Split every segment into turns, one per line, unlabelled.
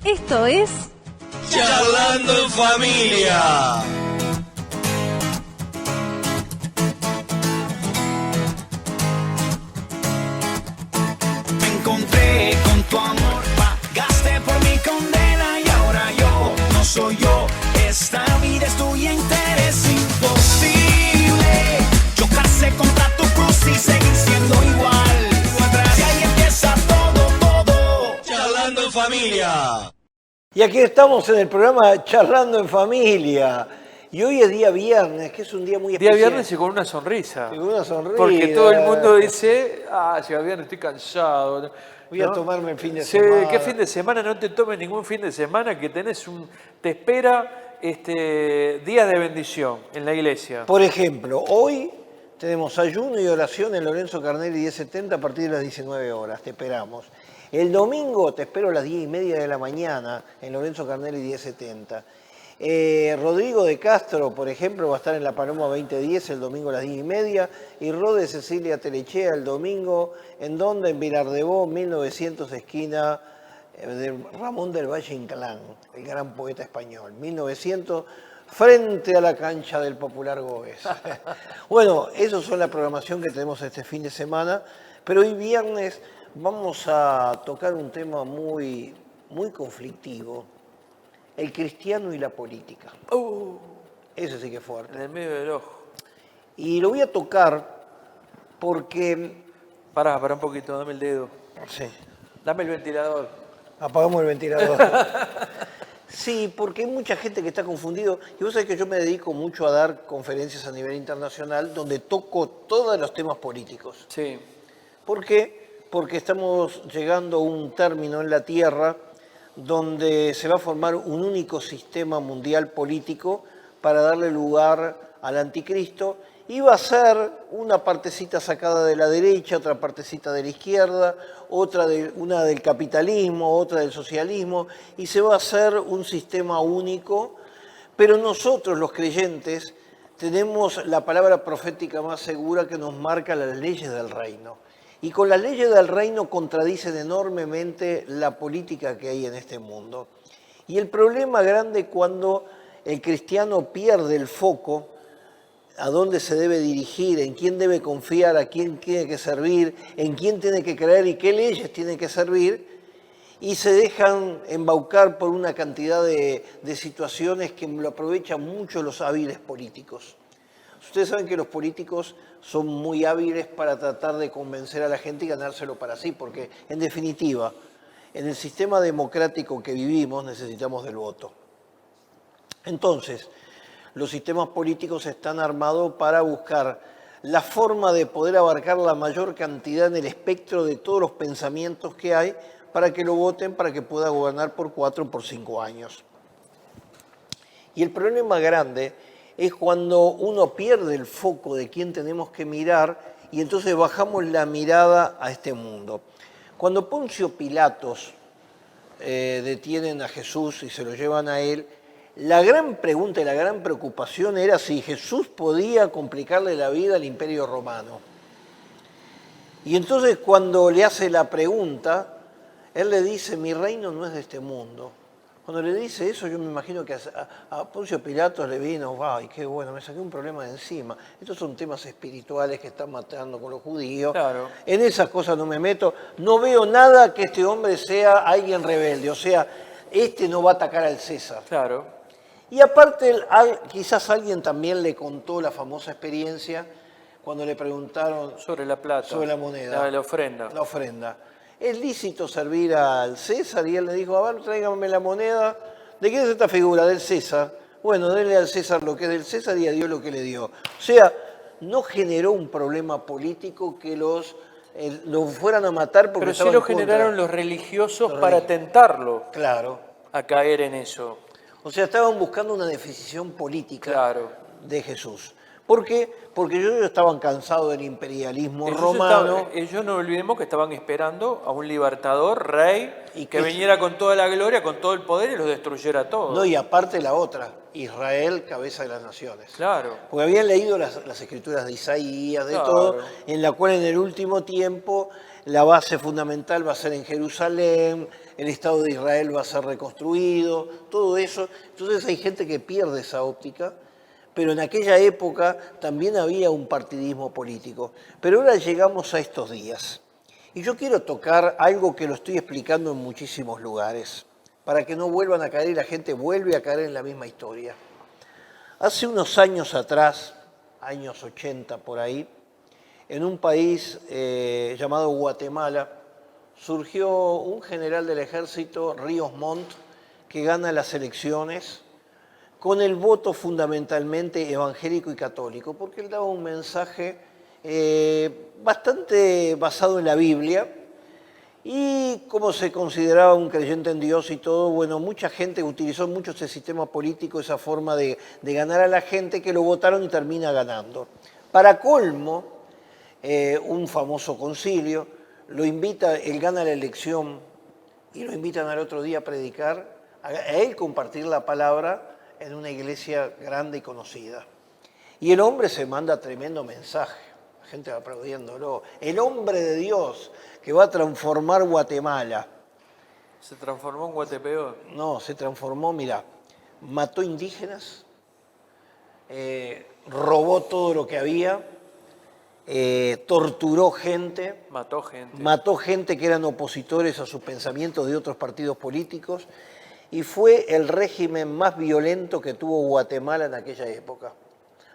Esto es
Charlando en Familia.
Me encontré con tu amor, pagaste por mi condena y ahora yo no soy yo. Esta vida es tuya entera, es imposible chocarse contra tu cruz y seguir siendo igual. Y ahí empieza todo.
Charlando en Familia.
Y aquí estamos en el programa Charlando en Familia. Y hoy es día viernes, que es un día muy
Día
especial.
viernes y con una sonrisa.
Con una sonrisa.
Porque todo el mundo dice, llega viernes, estoy cansado.
Voy a
¿no?
tomarme el fin de
Sí,
semana.
¿qué fin de semana? No te tomes ningún fin de semana, que te espera días de bendición en la iglesia.
Por ejemplo, hoy tenemos ayuno y oración en Lorenzo Carnelli 1070 a partir de las 19 horas. Te esperamos. El domingo te espero a las 10:30 de la mañana en Lorenzo Carnelli 1070. Rodrigo de Castro, por ejemplo, va a estar en La Paloma 2010 el domingo a las 10:30. Y Rode Cecilia Telechea el domingo, ¿en dónde? En Vilardebó, 1900, esquina de Ramón del Valle Inclán, el gran poeta español. 1900, frente a la cancha del Popular Goes. Bueno, eso son la programación que tenemos este fin de semana. Pero hoy viernes vamos a tocar un tema muy, muy conflictivo. El cristiano y la política. Eso sí que es fuerte.
En el medio del ojo.
Y lo voy a tocar porque...
Pará un poquito, dame el dedo.
Sí,
Dame el ventilador.
apagamos el ventilador. Sí, porque hay mucha gente que está confundido. Y vos sabés que yo me dedico mucho a dar conferencias a nivel internacional donde toco todos los temas políticos.
Sí.
¿Por qué? Porque estamos llegando a un término en la Tierra donde se va a formar un único sistema mundial político para darle lugar al anticristo, y va a ser una partecita sacada de la derecha, otra partecita de la izquierda, una del capitalismo, otra del socialismo, y se va a hacer un sistema único, pero nosotros los creyentes tenemos la palabra profética más segura que nos marca las leyes del reino. Y con las leyes del reino contradicen enormemente la política que hay en este mundo. Y el problema grande cuando el cristiano pierde el foco, a dónde se debe dirigir, en quién debe confiar, a quién tiene que servir, en quién tiene que creer y qué leyes tiene que servir, y se dejan embaucar por una cantidad de situaciones que lo aprovechan mucho los hábiles políticos. Ustedes saben que los políticos son muy hábiles para tratar de convencer a la gente y ganárselo para sí, porque en definitiva, en el sistema democrático que vivimos necesitamos del voto. Entonces, los sistemas políticos están armados para buscar la forma de poder abarcar la mayor cantidad en el espectro de todos los pensamientos que hay para que lo voten, para que pueda gobernar por 4 o por 5 años. Y el problema grande es cuando uno pierde el foco de quién tenemos que mirar y entonces bajamos la mirada a este mundo. Cuando Poncio Pilatos detienen a Jesús y se lo llevan a él, la gran pregunta y la gran preocupación era si Jesús podía complicarle la vida al Imperio Romano. Y entonces cuando le hace la pregunta, él le dice, mi reino no es de este mundo. Cuando le dice eso, yo me imagino que a Poncio Pilatos le vino, ¡ay, qué bueno, me saqué un problema de encima! Estos son temas espirituales que están matando con los judíos.
Claro.
En esas cosas no me meto. No veo nada que este hombre sea alguien rebelde. O sea, este no va a atacar al César.
Claro.
Y aparte, quizás alguien también le contó la famosa experiencia cuando le preguntaron
Sobre la plata.
sobre la moneda.
La ofrenda.
La ofrenda. ¿Es lícito servir al César? Y él le dijo, a ver, tráigame la moneda. ¿De quién es esta figura? Del César. Bueno, denle al César lo que es del César y a Dios lo que le dio. O sea, no generó un problema político que los fueran a matar porque
Pero sí
estaban
lo
en contra.
generaron los religiosos para tentarlo
Claro.
a caer en eso.
O sea, estaban buscando una definición política
Claro.
de Jesús. ¿Por qué? Porque ellos estaban cansados del imperialismo
Ellos
romano.
ellos no olvidemos que estaban esperando a un libertador, rey,
Y
que
que-
viniera con toda la gloria, con todo el poder y los destruyera a todos.
No, y aparte la otra, Israel, cabeza de las naciones.
Claro.
Porque habían leído las escrituras de Isaías, de
Claro.
todo, en la cual en el último tiempo la base fundamental va a ser en Jerusalén, el Estado de Israel va a ser reconstruido, todo eso. Entonces hay gente que pierde esa óptica, pero en aquella época también había un partidismo político. Pero ahora llegamos a estos días. Y yo quiero tocar algo que lo estoy explicando en muchísimos lugares, para que no vuelvan a caer y la gente vuelve a caer en la misma historia. Hace unos años atrás, años 80 por ahí, en un país llamado Guatemala, surgió un general del ejército, Ríos Montt, que gana las elecciones con el voto fundamentalmente evangélico y católico, porque él daba un mensaje bastante basado en la Biblia, y como se consideraba un creyente en Dios y todo, bueno, mucha gente utilizó mucho ese sistema político, esa forma de ganar a la gente, que lo votaron y termina ganando. Para colmo, un famoso concilio lo invita, él gana la elección y lo invitan al otro día a predicar, a él compartir la palabra en una iglesia grande y conocida. Y el hombre se manda tremendo mensaje, la gente va aplaudiéndolo. El hombre de Dios que va a transformar Guatemala.
¿Se transformó en Guatepeor?
No, se transformó, mira, mató indígenas, robó todo lo que había, torturó gente. Mató gente que eran opositores a sus pensamientos de otros partidos políticos, y fue el régimen más violento que tuvo Guatemala en aquella época.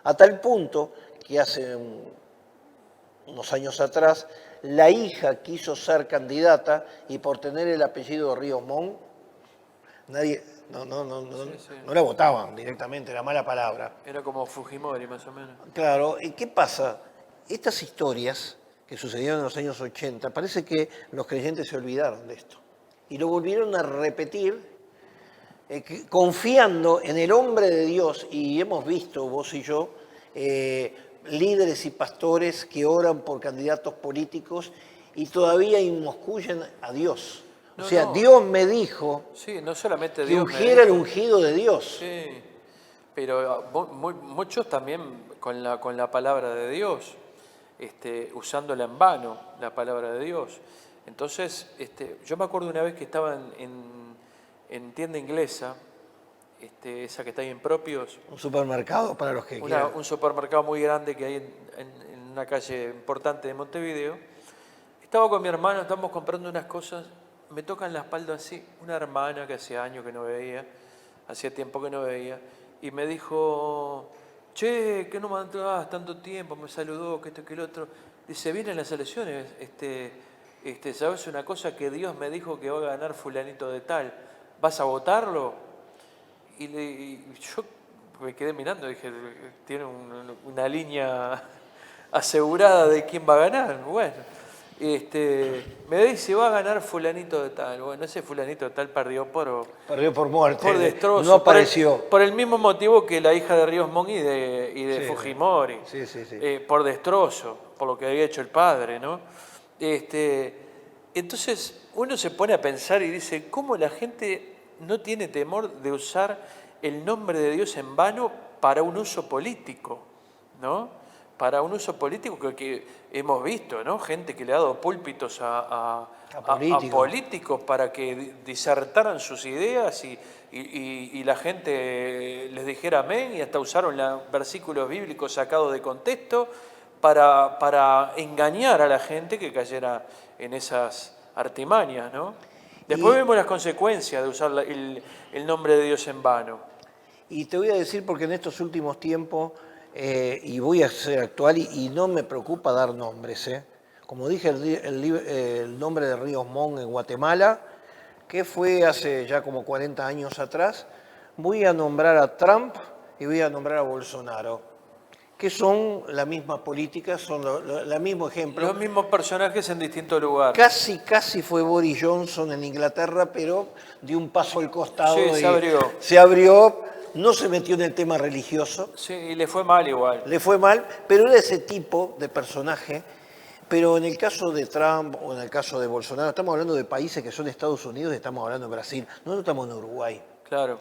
A tal punto que hace unos años atrás, la hija quiso ser candidata y por tener el apellido Ríos Montt, nadie, no la votaban directamente, era mala palabra.
Era como Fujimori, más o menos.
Claro, ¿y qué pasa? Estas historias que sucedieron en los años 80, parece que los creyentes se olvidaron de esto y lo volvieron a repetir, confiando en el hombre de Dios, y hemos visto, vos y yo, líderes y pastores que oran por candidatos políticos y todavía inmiscuyen a Dios. O sea, Dios me dijo,
sí, no solamente
que
Dios
ungiera el ungido de Dios.
Sí, pero muchos también con la palabra de Dios, usándola en vano, la palabra de Dios. Entonces, yo me acuerdo una vez que estaba en tienda inglesa, esa que está ahí en Propios.
Un supermercado para los que quieran.
Un supermercado muy grande que hay en una calle importante de Montevideo. Estaba con mi hermano, estábamos comprando unas cosas, me tocan la espalda así, una hermana que hacía años que no veía, hacía tiempo que no veía, y me dijo, che, que no me mandabas tanto tiempo, me saludó, que esto, que el otro. Dice, vienen las elecciones, ¿sabes una cosa? Que Dios me dijo que va a ganar fulanito de tal, ¿vas a votarlo? Y yo me quedé mirando, dije, tiene una línea asegurada de quién va a ganar. Bueno, me dice, va a ganar fulanito de tal. Bueno, ese fulanito de tal perdió por
muerte.
Por destrozo.
No apareció.
Por el mismo motivo que la hija de Ríos Montt y de
sí,
Fujimori.
Sí.
Por destrozo, por lo que había hecho el padre, ¿no? Entonces uno se pone a pensar y dice, ¿cómo la gente no tiene temor de usar el nombre de Dios en vano para un uso político, ¿no? Para un uso político que hemos visto, ¿no? Gente que le ha dado púlpitos a políticos para que disertaran sus ideas y la gente les dijera amén, y hasta usaron versículos bíblicos sacados de contexto para engañar a la gente que cayera en esas artimañas, ¿no? Después vemos las consecuencias de usar el nombre de Dios en vano.
Y te voy a decir, porque en estos últimos tiempos, y voy a ser actual, y no me preocupa dar nombres, como dije, el nombre de Ríos Montt en Guatemala, que fue hace ya como 40 años atrás, voy a nombrar a Trump y voy a nombrar a Bolsonaro, que son la misma política, son el mismo ejemplo.
Los mismos personajes en distintos lugares.
Casi fue Boris Johnson en Inglaterra, pero dio un paso al costado.
Sí,
se abrió, no se metió en el tema religioso.
Sí, y le fue mal igual.
Le fue mal, pero era ese tipo de personaje. Pero en el caso de Trump o en el caso de Bolsonaro, estamos hablando de países que son Estados Unidos y estamos hablando de Brasil. Nosotros estamos en Uruguay.
Claro.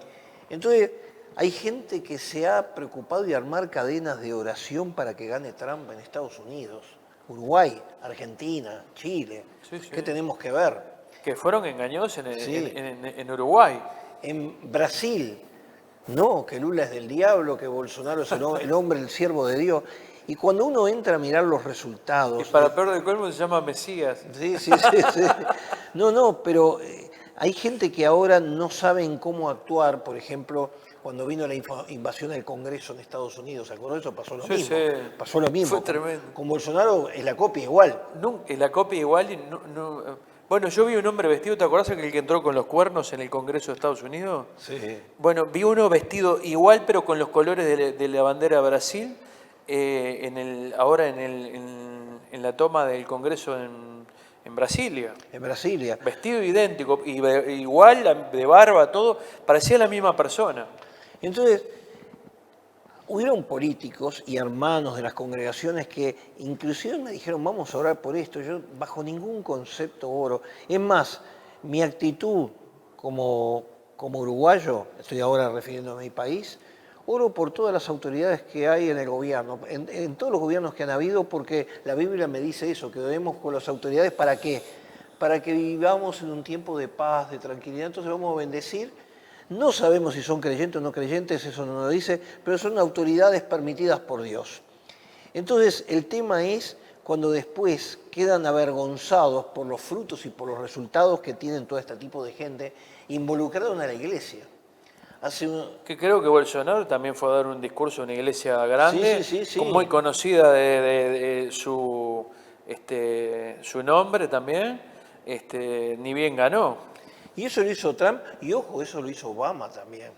Entonces, hay gente que se ha preocupado de armar cadenas de oración para que gane Trump en Estados Unidos. Uruguay, Argentina, Chile.
Sí.
¿Qué tenemos que ver?
Que fueron engañados
Sí.
en Uruguay.
En Brasil, no, que Lula es del diablo, que Bolsonaro es el hombre, el siervo de Dios. Y cuando uno entra a mirar los
Y
resultados...
para peor del colmo se llama Mesías.
Sí, sí, sí, sí. No, pero hay gente que ahora no saben cómo actuar, por ejemplo, cuando vino la invasión del Congreso en Estados Unidos, ¿se acuerdan de eso? Pasó lo
Sí,
mismo.
sí.
Pasó lo mismo.
Fue tremendo.
Con Bolsonaro es la copia igual.
La copia igual y bueno, yo vi un hombre vestido, ¿te acordás aquel que entró con los cuernos en el Congreso de Estados Unidos?
Sí.
Bueno, vi uno vestido igual pero con los colores de la bandera de Brasil, ahora en la toma del Congreso en Brasilia.
En Brasilia.
Vestido idéntico, igual, de barba, todo, parecía la misma persona.
Entonces, hubieron políticos y hermanos de las congregaciones que inclusive me dijeron, vamos a orar por esto. Yo bajo ningún concepto oro. Es más, mi actitud como uruguayo, estoy ahora refiriéndome a mi país, oro por todas las autoridades que hay en el gobierno, en todos los gobiernos que han habido, porque la Biblia me dice eso, que oremos con las autoridades, ¿para qué? Para que vivamos en un tiempo de paz, de tranquilidad. Entonces vamos a bendecir. No sabemos si son creyentes o no creyentes, eso no lo dice, pero son autoridades permitidas por Dios. Entonces, el tema es cuando después quedan avergonzados por los frutos y por los resultados que tienen todo este tipo de gente involucrada en la iglesia.
Que creo que Bolsonaro también fue a dar un discurso en una iglesia grande,
Sí.
muy conocida de su nombre también, ni bien ganó.
Y eso lo hizo Trump, y ojo, eso lo hizo Obama también.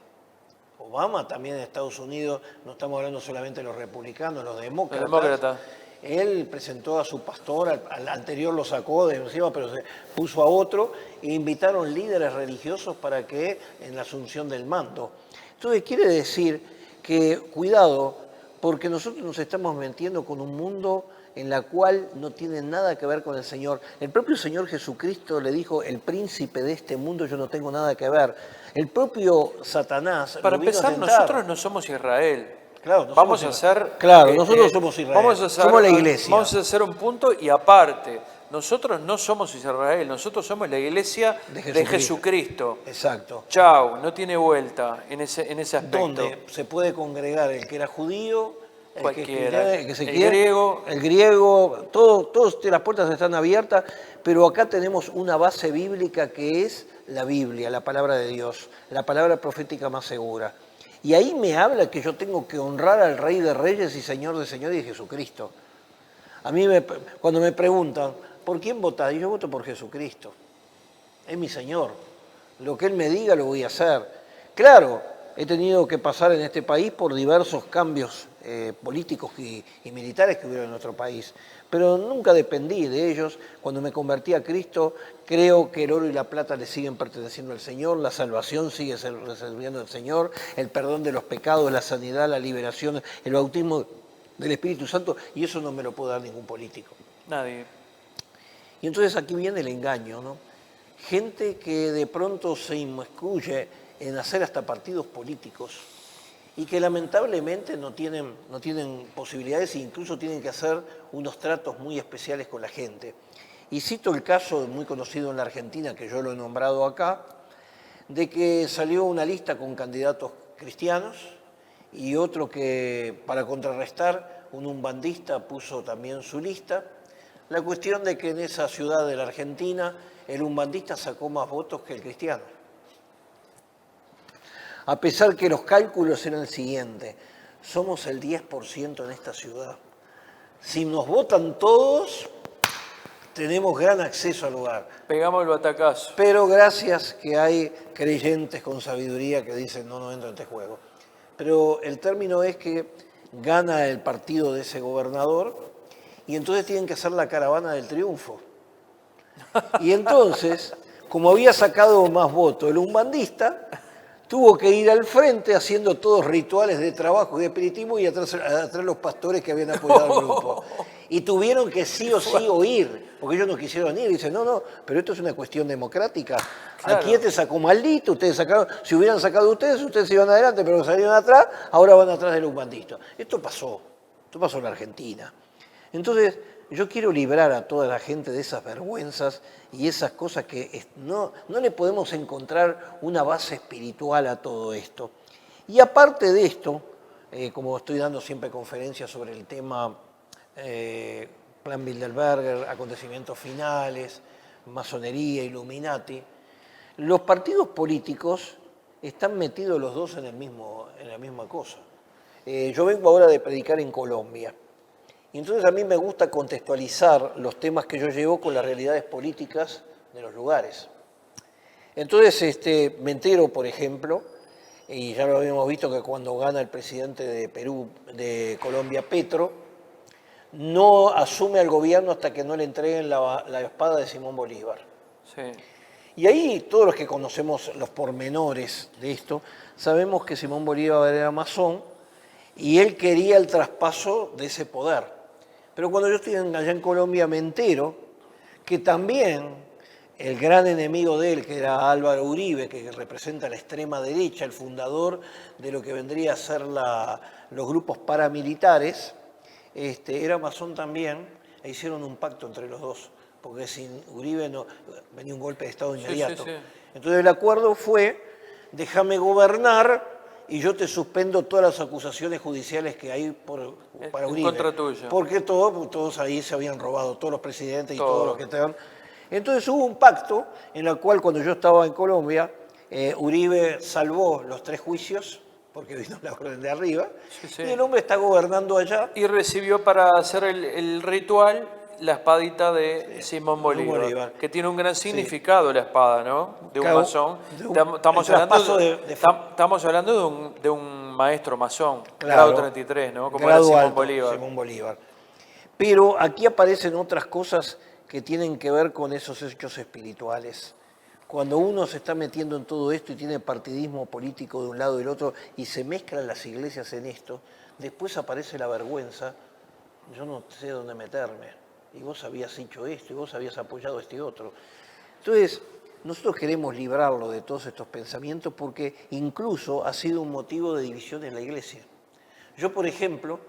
Obama también en Estados Unidos, no estamos hablando solamente de los republicanos, los demócratas.
Los demócratas.
Él presentó a su pastor, al anterior lo sacó de encima, pero se puso a otro, e invitaron líderes religiosos para que en la asunción del mando. Entonces quiere decir que, cuidado, porque nosotros nos estamos metiendo con un mundo en la cual no tiene nada que ver con el Señor. El propio Señor Jesucristo le dijo, el príncipe de este mundo yo no tengo nada que ver. El propio Satanás
Para
lo vino a
empezar,
tentar.
nosotros no somos Israel.
Claro, no
Vamos
somos
a hacer...
Claro, nosotros somos Israel, somos la iglesia.
Vamos a hacer un punto y aparte, nosotros no somos Israel, nosotros somos la iglesia de Jesucristo.
Exacto.
Chau, no tiene vuelta en ese aspecto.
Donde se puede congregar el que era judío,
Cualquiera,
el que se
el
quiere,
griego.
el griego, todas las puertas están abiertas, pero acá tenemos una base bíblica que es la Biblia, la palabra de Dios, la palabra profética más segura. Y ahí me habla que yo tengo que honrar al Rey de Reyes y Señor de Señores y Jesucristo. A mí cuando me preguntan, ¿por quién votás? Y yo voto por Jesucristo. Es mi Señor. Lo que Él me diga lo voy a hacer. Claro, he tenido que pasar en este país por diversos cambios políticos y militares que hubieron en nuestro país, pero nunca dependí de ellos. Cuando me convertí a Cristo, creo que el oro y la plata le siguen perteneciendo al Señor, la salvación sigue sirviendo al Señor, el perdón de los pecados, la sanidad, la liberación, el bautismo del Espíritu Santo, y eso no me lo puede dar ningún político.
Nadie.
Y entonces aquí viene el engaño, ¿no? Gente que de pronto se inmiscuye en hacer hasta partidos políticos y que lamentablemente no tienen posibilidades e incluso tienen que hacer unos tratos muy especiales con la gente. Y cito el caso muy conocido en la Argentina, que yo lo he nombrado acá, de que salió una lista con candidatos cristianos y otro que, para contrarrestar, un umbandista puso también su lista. La cuestión de que en esa ciudad de la Argentina el umbandista sacó más votos que el cristiano. A pesar que los cálculos eran el siguiente, somos el 10% en esta ciudad. Si nos votan todos, tenemos gran acceso al lugar.
Pegamos el batacazo.
Pero gracias que hay creyentes con sabiduría que dicen no entro en este juego. Pero el término es que gana el partido de ese gobernador y entonces tienen que hacer la caravana del triunfo. Y entonces, como había sacado más votos el umbandista, tuvo que ir al frente haciendo todos rituales de trabajo y de espiritismo y atrás los pastores que habían apoyado al grupo. Y tuvieron que sí o sí oír, porque ellos no quisieron ir. Dicen, no, pero esto es una cuestión democrática.
Claro.
Aquí este sacó maldito, ustedes sacaron, si hubieran sacado ustedes se iban adelante, pero salieron atrás, ahora van atrás del umbandista. Esto pasó en la Argentina. Entonces, yo quiero librar a toda la gente de esas vergüenzas y esas cosas que no le podemos encontrar una base espiritual a todo esto. Y aparte de esto, como estoy dando siempre conferencias sobre el tema Plan Bilderberger, acontecimientos finales, masonería, Illuminati, los partidos políticos están metidos los dos en la misma cosa. Yo vengo ahora de predicar en Colombia. Y entonces a mí me gusta contextualizar los temas que yo llevo con las realidades políticas de los lugares. Entonces me entero, por ejemplo, y ya lo habíamos visto, que cuando gana el presidente de Colombia, Petro, no asume al gobierno hasta que no le entreguen la espada de Simón Bolívar.
Sí.
Y ahí todos los que conocemos los pormenores de esto, sabemos que Simón Bolívar era masón y él quería el traspaso de ese poder. Pero cuando yo estoy allá en Colombia me entero que también el gran enemigo de él, que era Álvaro Uribe, que representa la extrema derecha, el fundador de lo que vendría a ser los grupos paramilitares, era masón también, e hicieron un pacto entre los dos, porque sin Uribe no, venía un golpe de Estado inmediato.
Sí.
Entonces el acuerdo fue, déjame gobernar y yo te suspendo todas las acusaciones judiciales que hay para Uribe.
En contra tuyo.
Porque todos ahí se habían robado, todos los presidentes y todos los que estaban. Entonces hubo un pacto en el cual cuando yo estaba en Colombia, Uribe salvó los 3 juicios, porque vino la orden de arriba, y el hombre está gobernando allá.
Y recibió para hacer el ritual la espadita de Simón Bolívar, que tiene un gran significado la espada, ¿no? De un masón. Estamos hablando de un maestro masón, grado 33, ¿no? Como era Simón Bolívar.
Simón Bolívar. Pero aquí aparecen otras cosas que tienen que ver con esos hechos espirituales. Cuando uno se está metiendo en todo esto y tiene partidismo político de un lado y del otro y se mezclan las iglesias en esto, después aparece la vergüenza, yo no sé dónde meterme. Y vos habías hecho esto, y vos habías apoyado este otro. Entonces, nosotros queremos librarlo de todos estos pensamientos porque incluso ha sido un motivo de división en la iglesia. Yo, por ejemplo,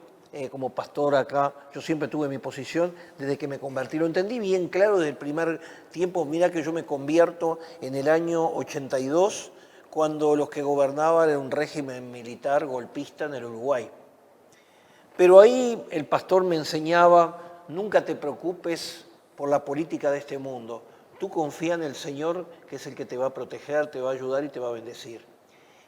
como pastor acá, yo siempre tuve mi posición desde que me convertí. Lo entendí bien claro desde el primer tiempo. Mira que yo me convierto en el año 82, cuando los que gobernaban era un régimen militar golpista en el Uruguay. Pero ahí el pastor me enseñaba: nunca te preocupes por la política de este mundo. Tú confía en el Señor, que es el que te va a proteger, te va a ayudar y te va a bendecir.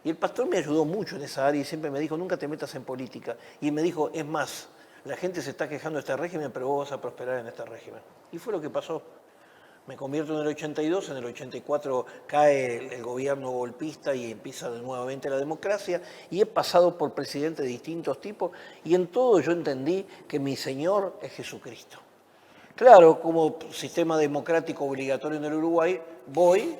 Y el pastor me ayudó mucho en esa área y siempre me dijo: nunca te metas en política. Y me dijo: es más, la gente se está quejando de este régimen, pero vos vas a prosperar en este régimen. Y fue lo que pasó. Me convierto en el 82, en el 84 cae el gobierno golpista y empieza nuevamente la democracia, y he pasado por presidentes de distintos tipos, y en todo yo entendí que mi Señor es Jesucristo. Claro, como sistema democrático obligatorio en el Uruguay, voy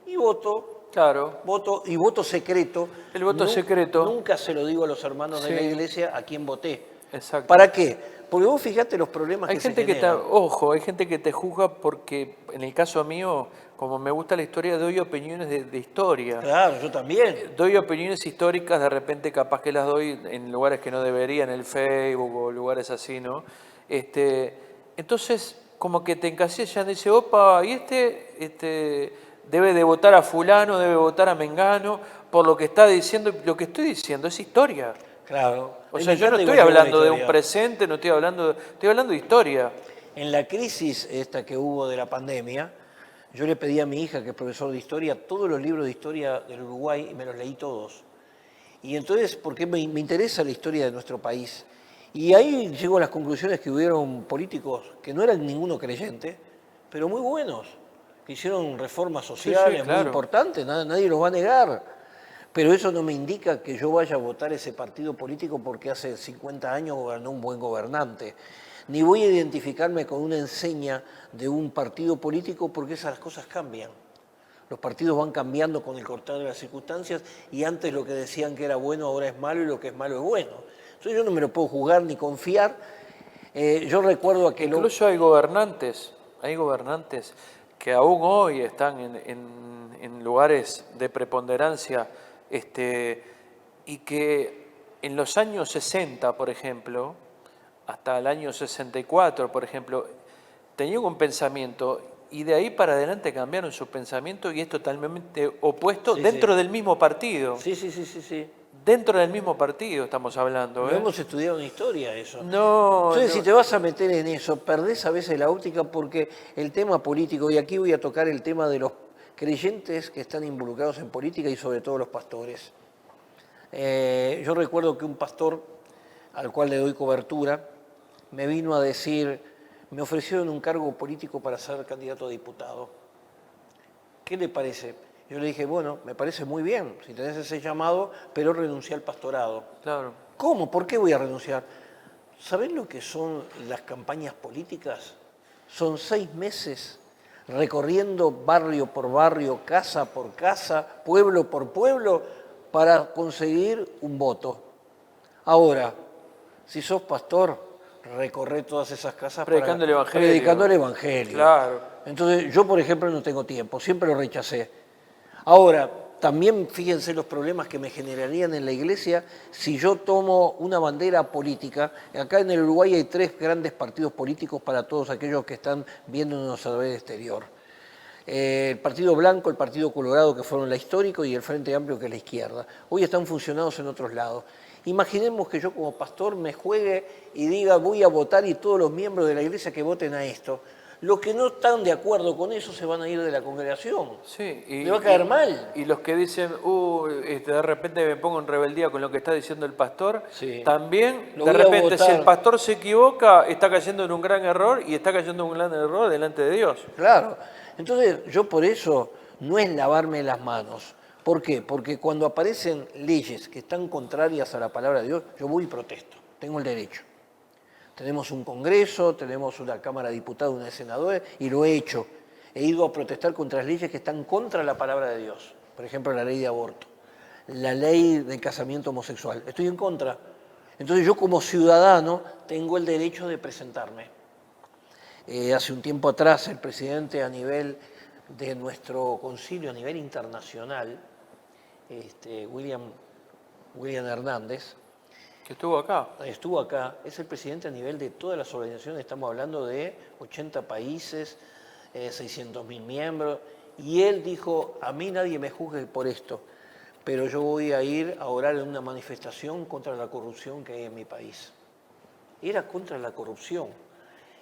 y voto.
Claro.
Voto secreto.
El voto secreto.
Nunca se lo digo a los hermanos de la iglesia a quién voté.
Exacto.
¿Para qué? Porque vos fijate los problemas
hay gente
se generan.
Hay gente que te juzga porque, en el caso mío, como me gusta la historia, doy opiniones de historia.
Claro, yo también.
Doy opiniones históricas, de repente capaz que las doy en lugares que no debería, en el Facebook o lugares así, ¿no? Entonces, como que te encasillan, dice: opa, y debe de votar a fulano, debe votar a mengano, por lo que está diciendo. Lo que estoy diciendo es historia.
Claro.
O sea, yo no estoy hablando de un presente, estoy hablando de historia.
En la crisis esta que hubo de la pandemia, yo le pedí a mi hija, que es profesor de historia, todos los libros de historia del Uruguay, y me los leí todos. Y entonces, porque me interesa la historia de nuestro país. Y ahí llego a las conclusiones que hubieron políticos que no eran ninguno creyente, pero muy buenos, que hicieron reformas sociales muy importantes, nadie los va a negar. Pero eso no me indica que yo vaya a votar ese partido político porque hace 50 años gobernó un buen gobernante. Ni voy a identificarme con una enseña de un partido político porque esas cosas cambian. Los partidos van cambiando con el cortar de las circunstancias y antes lo que decían que era bueno ahora es malo y lo que es malo es bueno. Entonces yo no me lo puedo juzgar ni confiar. Yo recuerdo que...
Incluso hay gobernantes que aún hoy están en lugares de preponderancia, y que en los años 60, por ejemplo, hasta el año 64, por ejemplo, tenían un pensamiento y de ahí para adelante cambiaron su pensamiento y es totalmente opuesto
Sí,
dentro
sí.
del mismo partido.
Sí.
Dentro del mismo partido estamos hablando.
Lo hemos estudiado en historia eso.
No,
Entonces,
no.
si te vas a meter en eso, perdés a veces la óptica porque el tema político, y aquí voy a tocar el tema de los creyentes que están involucrados en política y sobre todo los pastores. Yo recuerdo que un pastor al cual le doy cobertura me vino a decir, me ofrecieron un cargo político para ser candidato a diputado. ¿Qué le parece? Yo le dije, bueno, me parece muy bien, si tenés ese llamado, pero renuncié al pastorado.
Claro.
¿Cómo? ¿Por qué voy a renunciar? ¿Saben lo que son las campañas políticas? Son 6 meses recorriendo barrio por barrio, casa por casa, pueblo por pueblo, para conseguir un voto. Ahora, si sos pastor, recorre todas esas casas
Predicando el Evangelio.
predicando el Evangelio.
Claro.
Entonces, yo, por ejemplo, no tengo tiempo, siempre lo rechacé. Ahora, también fíjense los problemas que me generarían en la iglesia si yo tomo una bandera política. Acá en el Uruguay hay 3 grandes partidos políticos para todos aquellos que están viéndonos a través del exterior. El Partido Blanco, el Partido Colorado, que fueron la histórico, y el Frente Amplio, que es la izquierda. Hoy están funcionados en otros lados. Imaginemos que yo como pastor me juegue y diga voy a votar y todos los miembros de la iglesia que voten a esto. Los que no están de acuerdo con eso se van a ir de la congregación.
Sí,
Le va a caer mal.
Y los que dicen, de repente me pongo en rebeldía con lo que está diciendo el pastor,
Sí.
también,
Lo
de
voy a
repente, si
votar.
el pastor se equivoca, está cayendo en un gran error y está cayendo en un gran error delante de Dios.
Claro. Entonces, yo por eso no es lavarme las manos. ¿Por qué? Porque cuando aparecen leyes que están contrarias a la palabra de Dios, yo voy y protesto. Tengo el derecho. Tenemos un Congreso, tenemos una Cámara de Diputados, una de Senadores, y lo he hecho. He ido a protestar contra las leyes que están contra la palabra de Dios. Por ejemplo, la ley de aborto, la ley del casamiento homosexual. Estoy en contra. Entonces yo como ciudadano tengo el derecho de presentarme. Hace un tiempo atrás el presidente a nivel de nuestro concilio, a nivel internacional, William Hernández,
Que estuvo acá.
estuvo acá, es el presidente a nivel de todas las organizaciones, estamos hablando de 80 países, 600.000 miembros, y él dijo, a mí nadie me juzgue por esto, pero yo voy a ir a orar en una manifestación contra la corrupción que hay en mi país. Era contra la corrupción.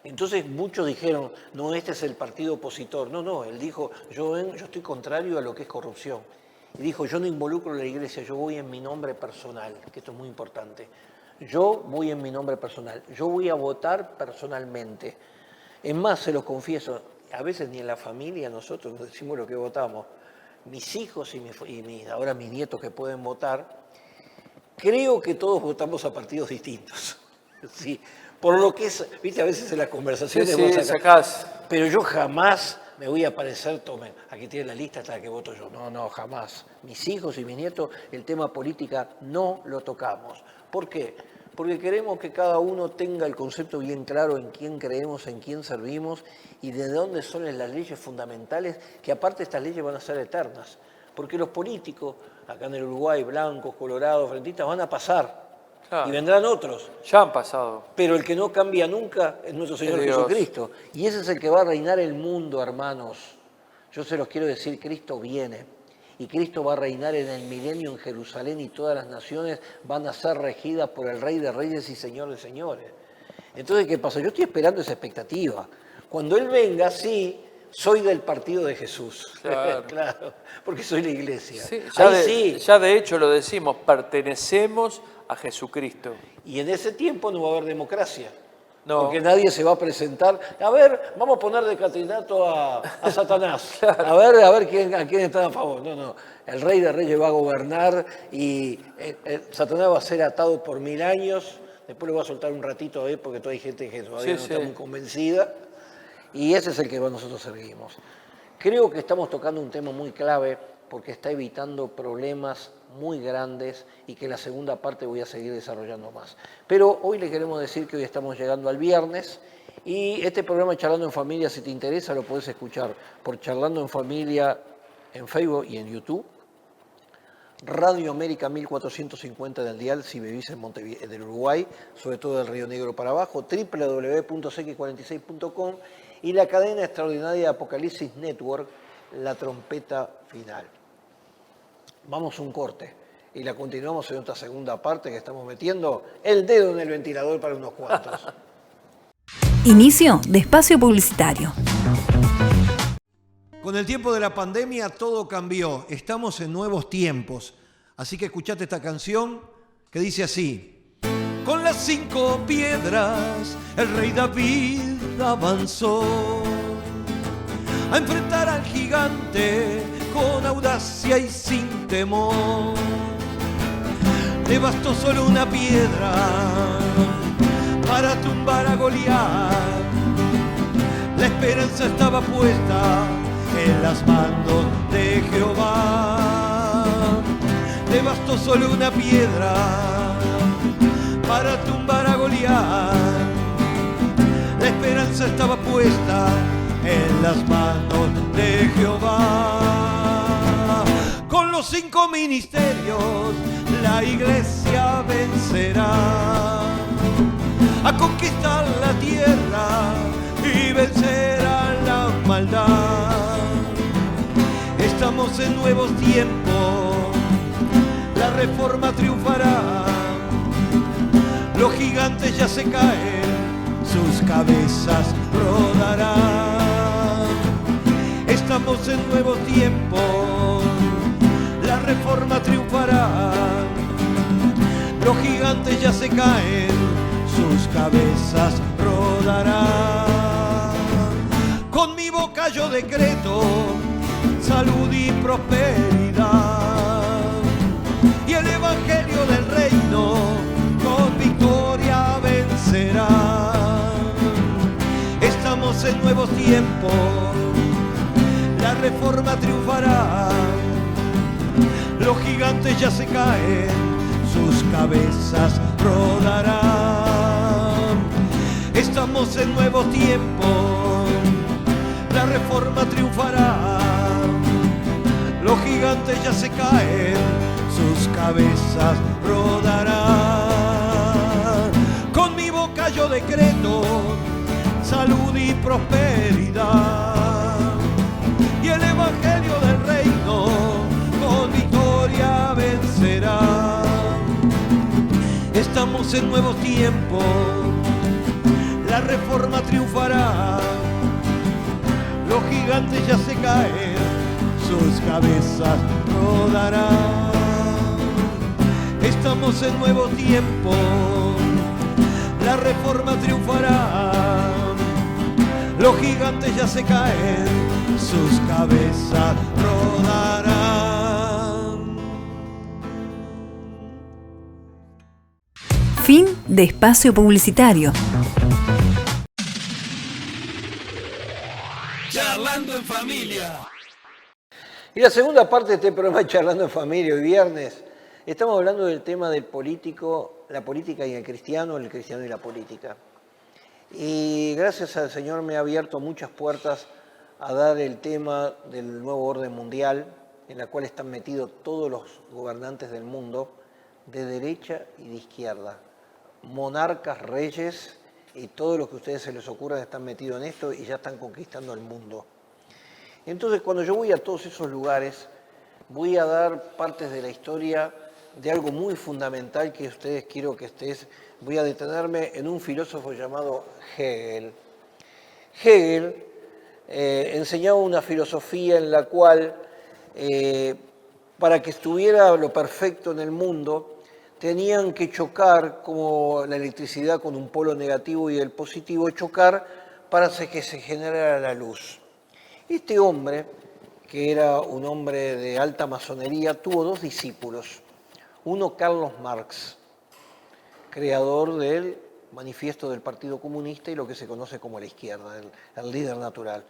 Entonces muchos dijeron, no, este es el partido opositor. No, él dijo, yo estoy contrario a lo que es corrupción. Y dijo, yo no involucro a la iglesia, yo voy en mi nombre personal, que esto es muy importante. Yo voy en mi nombre personal, yo voy a votar personalmente. Es más, se los confieso, a veces ni en la familia nosotros nos decimos lo que votamos. Mis hijos ahora mis nietos que pueden votar, creo que todos votamos a partidos distintos. Sí, por lo que es, viste, a veces en las conversaciones
Sí,
vos
sí,
sacás,
sacás.
pero yo jamás me voy a aparecer, tomen, aquí tiene la lista hasta la que voto yo. No, jamás. Mis hijos y mis nietos, el tema política no lo tocamos. ¿Por qué? Porque queremos que cada uno tenga el concepto bien claro en quién creemos, en quién servimos y de dónde son las leyes fundamentales, que aparte estas leyes van a ser eternas. Porque los políticos, acá en el Uruguay, blancos, colorados, frentistas, van a pasar.
Claro.
Y vendrán otros.
Ya han pasado.
Pero el que no cambia nunca es nuestro Señor
Dios.
Jesucristo. Y ese es el que va a reinar el mundo, hermanos. Yo se los quiero decir, Cristo viene. Y Cristo va a reinar en el milenio en Jerusalén y todas las naciones van a ser regidas por el Rey de Reyes y Señor de Señores. Entonces, ¿qué pasa? Yo estoy esperando esa expectativa. Cuando Él venga, sí, soy del partido de Jesús.
Claro.
Claro, porque soy la iglesia.
Sí,
Sí.
ya de hecho lo decimos, pertenecemos a Jesucristo.
Y en ese tiempo no va a haber democracia.
No.
Porque nadie se va a presentar. A ver, vamos a poner de candidato a Satanás. A ver a quién está a favor. No. El Rey de Reyes va a gobernar y Satanás va a ser atado por 1000 años. Después lo va a soltar un ratito a él porque todavía hay gente que todavía no está muy convencida. Y ese es el que nosotros seguimos. Creo que estamos tocando un tema muy clave porque está evitando problemas muy grandes y que en la segunda parte voy a seguir desarrollando más. Pero hoy le queremos decir que hoy estamos llegando al viernes y este programa Charlando en Familia, si te interesa, lo puedes escuchar por Charlando en Familia en Facebook y en YouTube. Radio América 1450 del dial si vivís en del Uruguay, sobre todo del Río Negro para abajo, www.cx46.com y la cadena extraordinaria de Apocalipsis Network, La Trompeta Final. Vamos a un corte y la continuamos en otra segunda parte que estamos metiendo el dedo en el ventilador para unos cuantos.
Inicio de espacio publicitario.
Con el tiempo de la pandemia todo cambió, estamos en nuevos tiempos. Así que escuchate esta canción que dice así. Con las 5 piedras el rey David avanzó a enfrentar al gigante con audacia y sin temor. Le bastó solo una piedra para tumbar a Goliat. La esperanza estaba puesta en las manos de Jehová. Le bastó solo una piedra para tumbar a Goliat. La esperanza estaba puesta en las manos de Jehová. Con los 5 ministerios la iglesia vencerá a conquistar la tierra y vencer a la maldad. Estamos en nuevos tiempos, la reforma triunfará. Los gigantes ya se caen, sus cabezas rodarán. Estamos en nuevos tiempos, la reforma triunfará. Los gigantes ya se caen, sus cabezas rodarán. Con mi boca yo decreto salud y prosperidad, y el evangelio del reino con victoria vencerá. Estamos en nuevos tiempos, la reforma triunfará. Los gigantes ya se caen, sus cabezas rodarán. Estamos en nuevos tiempos, la reforma triunfará. Los gigantes ya se caen, sus cabezas rodarán. Con mi boca yo decreto salud y prosperidad, y el evangelio del reino con victoria vencerá. Estamos en nuevos tiempos, la reforma triunfará. Los gigantes ya se caen, sus cabezas rodarán. Estamos en nuevos tiempos, la reforma triunfará. Los gigantes ya se caen, sus cabezas rodarán.
Fin de espacio publicitario.
Charlando en familia.
Y la segunda parte de este programa Charlando en Familia, hoy viernes, estamos hablando del tema del político, la política y el cristiano y la política. Y gracias al Señor me ha abierto muchas puertas a dar el tema del nuevo orden mundial, en la cual están metidos todos los gobernantes del mundo, de derecha y de izquierda. Monarcas, reyes y todo lo que a ustedes se les ocurra están metidos en esto y ya están conquistando el mundo. Entonces, cuando yo voy a todos esos lugares, voy a dar partes de la historia de algo muy fundamental que ustedes quiero que voy a detenerme en un filósofo llamado Hegel. Hegel enseñaba una filosofía en la cual, para que estuviera lo perfecto en el mundo, tenían que chocar, como la electricidad con un polo negativo y el positivo, chocar para que se generara la luz. Este hombre, que era un hombre de alta masonería, tuvo 2 discípulos. Uno, Carlos Marx, creador del manifiesto del Partido Comunista y lo que se conoce como la izquierda, el líder natural.